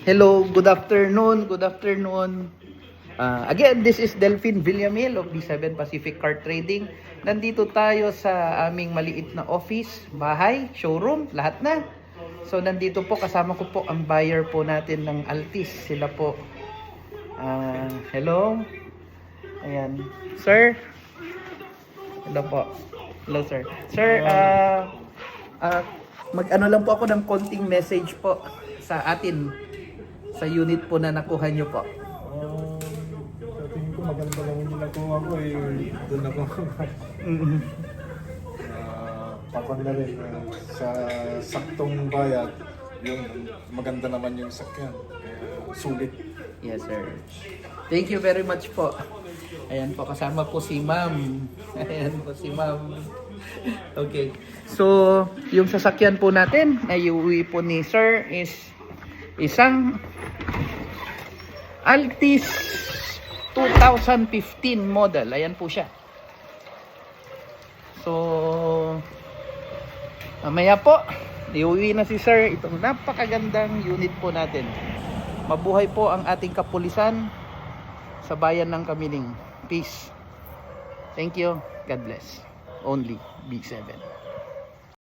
Hello, good afternoon, good afternoon. Again, this is Delphine Villamil of B7 Pacific Car Trading. Nandito tayo sa aming maliit na office, bahay, showroom, lahat na. So nandito po, kasama ko po ang buyer po natin ng Altis. Sila po. Hello. Ayan. Sir. Hello po. Hello sir. Sir, mag-ano lang po ako ng konting message po sa atin. Sa unit po na nakuha nyo po. Sa tingin ko maganda lang yung nakuha ko doon ako papan na rin sa saktong bayad yung maganda naman yung sakyan. Sulit. Yes sir. Thank you very much po. Ayan po, kasama po si ma'am. Ayan po si ma'am. Okay. So, yung sasakyan po natin na iuwi po ni sir is isang Altis 2015 model. Ayan po siya. So, mamaya po, iuwi na si sir itong napakagandang unit po natin. Mabuhay po ang ating kapulisan sa bayan ng Kamiling. Peace. Thank you. God bless. Only B7.